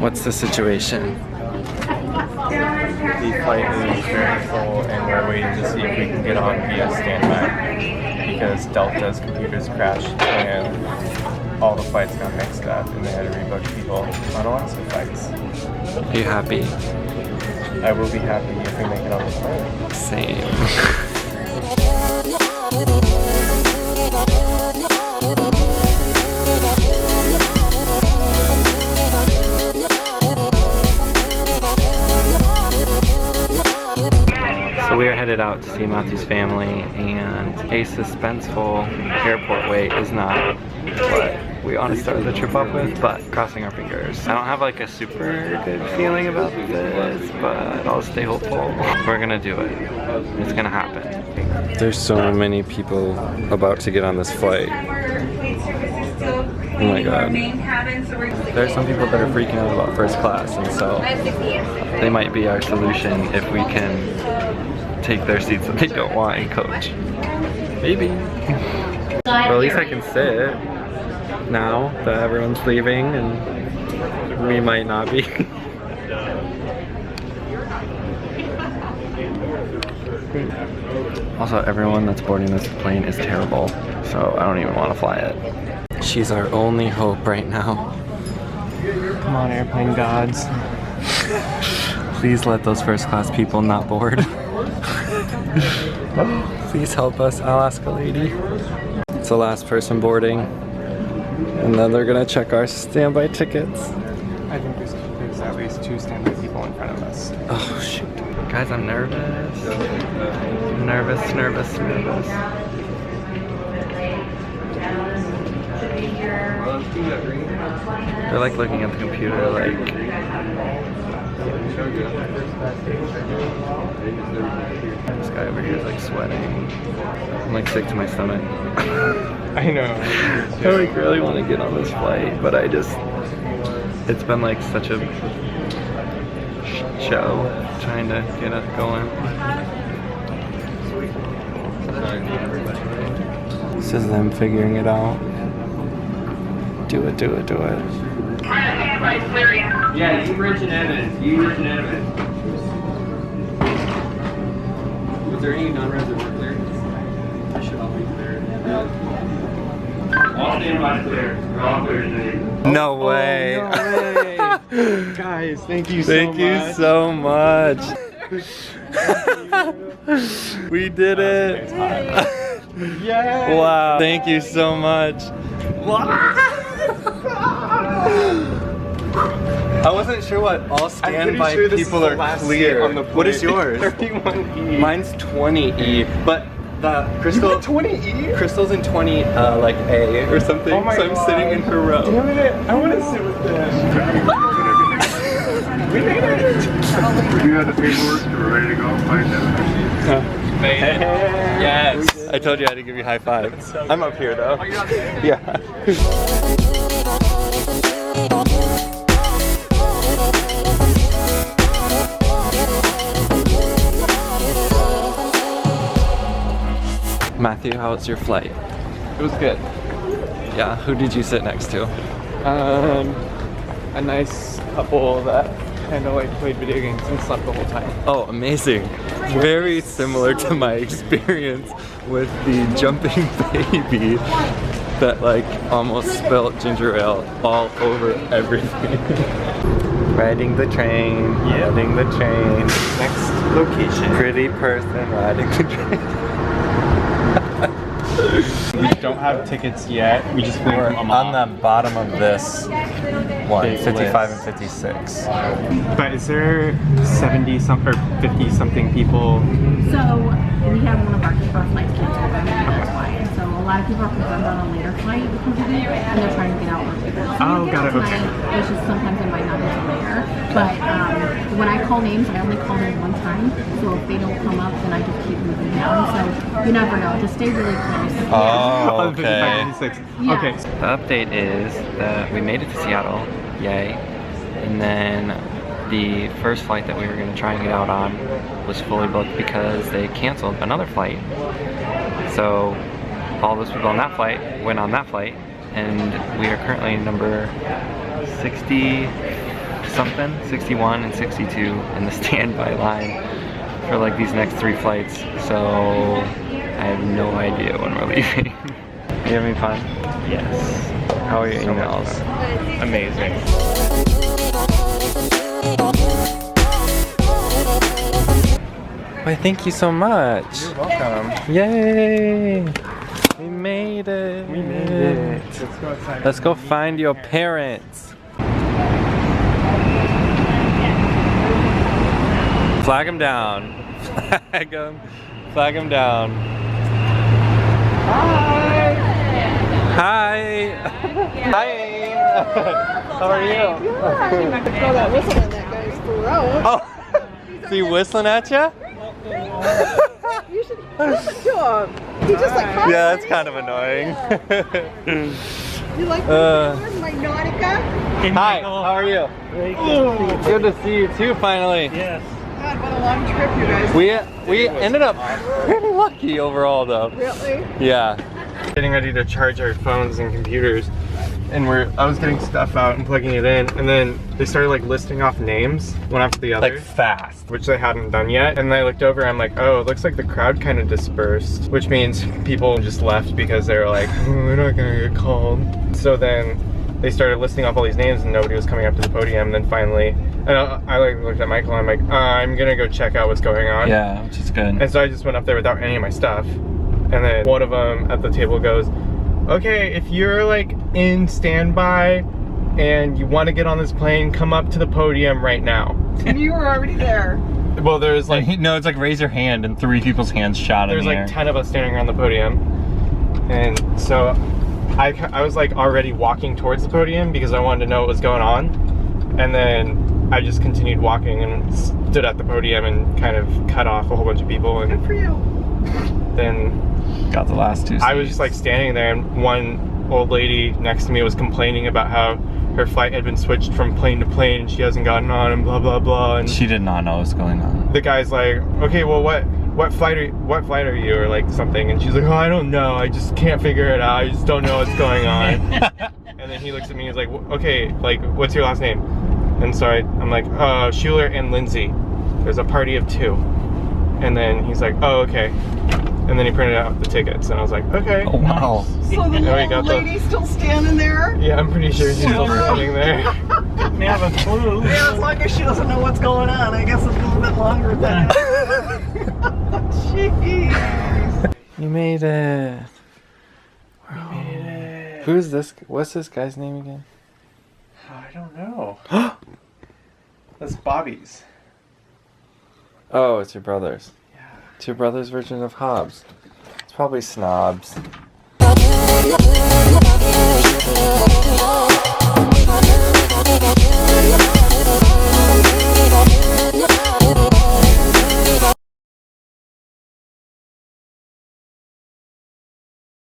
What's the situation? The flight is very full and we're waiting to see if we can get on via standby because Delta's computers crashed and all the flights got mixed up and they had to rebook people on lots of flights. Are you happy? I will be happy if we make it on the flight. Same. So we are headed out to see Matthew's family, and a suspenseful airport wait is not what we want to start the trip off with, but crossing our fingers. I don't have like a super good feeling about this, but I'll stay hopeful. We're gonna do it. It's gonna happen. There's so many people about to get on this flight. Oh my god. There's some people that are freaking out about first class, and so they might be our solution if we can take their seats that they don't want in coach. Maybe. Or at least I can sit now that everyone's leaving, and we might not be. Also, everyone that's boarding this plane is terrible, so I don't even want to fly it. She's our only hope right now. Come on, airplane gods. Please let those first class people not board. Please help us, Alaska lady. It's the last person boarding, and then they're gonna check our standby tickets. I think there's at least 2 standby people in front of us. Oh shoot. Guys, I'm nervous. Nervous. They're like looking at the computer like... This guy over here is like sweating. I'm like sick to my stomach. I know. I like really want to get on this flight, but I just... It's been like such a show trying to get us going. This is them figuring it out. Do it. Yeah, you Rich and Evans. Was there any non-resident clear? I should all be clear. All standby clear. We're all clear today. No way. Oh, no way. Guys, thank you so much. Thank you so much. We did it. Yeah. Wow. Thank you so much. I wasn't sure what all standby people are clear. On the What is yours? 31E. Mine's 20E, but the Crystal. You got 20E? Crystal's in 20, like A or something. Oh my so I'm God. sitting in her row. Damn it! I want to sit with them. We made it. You have the paperwork, so we're ready to go. Yes. I told you I had to give you high five. I'm up here though. Yeah. Matthew, how was your flight? It was good. Yeah, who did you sit next to? A nice couple that kind of like played video games and slept the whole time. Oh, amazing. Very similar to my experience with the jumping baby that like almost spilled ginger ale all over everything. Riding the train, riding the train. Next location. Pretty person riding the train. We don't have tickets yet. We just went On the bottom of this one, Big 55 list. and 56. But is there 70 some or 50 something people? So we have one of our flights canceled. That's why. So a lot of people are confirmed on a later flight because of it, and they're trying to get out early. So Oh, got it. Okay. It's just sometimes it might not be till later. But when I call names, I only call them one time. So if they don't come up, then I just keep moving down. So you never know. Just stay really close. Oh, On 55, okay. 56. Yeah. Okay. The update is that we made it to Seattle, yay. And then the first flight that we were going to try and get out on was fully booked because they canceled another flight. So all those people on that flight went on that flight, and we are currently number 67 something, 61 and 62 in the standby line for like these next 3 flights. So I have no idea when we're leaving. Are you having fun? Yes. How are your emails? Amazing. Why, thank you so much. You're welcome. Yay! We made it. We made it. Let's go outside. Let's go find your parents. Flag them down. Flag them down. Hi. Hi. Hi. How are you? Throw that whistle in that guy's throat. Oh, is he whistling at you? You should listen to him. He just like, hi, Yeah, that's buddy. kind of annoying. You like my nautica? Hi, how are you? Good to see you too, finally. Yes. God, what a long trip, you guys. We ended up pretty lucky overall, though. Really? Yeah. Getting ready to charge our phones and computers, and I was getting stuff out and plugging it in, and then they started like listing off names one after the other, Like fast. which they hadn't done yet. And I looked over, I'm like, oh, it looks like the crowd kind of dispersed, which means people just left because they were like, oh, we're not gonna get called. So then they started listing off all these names and nobody was coming up to the podium. And then finally, and I like looked at Michael and I'm like, I'm gonna go check out what's going on. Yeah, which is good. And so I just went up there without any of my stuff. And then one of them at the table goes, okay, if you're like in standby and you want to get on this plane, come up to the podium right now. And you were already there. Well, there's like, No, it's like raise your hand and 3 people's hands shot in there's the like air. 10 of us standing around the podium. And so I was like already walking towards the podium because I wanted to know what was going on. And then I just continued walking and stood at the podium and kind of cut off a whole bunch of people. And Good for you. then Got the last 2 seats. I was just like standing there, and one old lady next to me was complaining about how her flight had been switched from plane to plane and she hasn't gotten on and blah blah blah. And She did not know what was going on. the guy's like, okay, well what flight are you, or like something, and she's like, oh, I don't know, I just can't figure it out, I just don't know what's going on. And then he looks at me and he's like, okay, like what's your last name? And so I'm like, Schuler and Lindsay, there's a party of 2. And then he's like, oh, okay. And then he printed out the tickets, and I was like, okay. Oh, wow. So the There we go, little lady's still standing there? Yeah, I'm pretty sure she's still standing there. Didn't have a clue. Yeah, as long as she doesn't know what's going on, I guess it's a little bit longer than Jeez. You made it. We made it. Who's this? What's this guy's name again? I don't know. That's Bobby's. Oh, it's your brother's. Yeah. It's your brother's version of Hobbs. It's probably Snobs.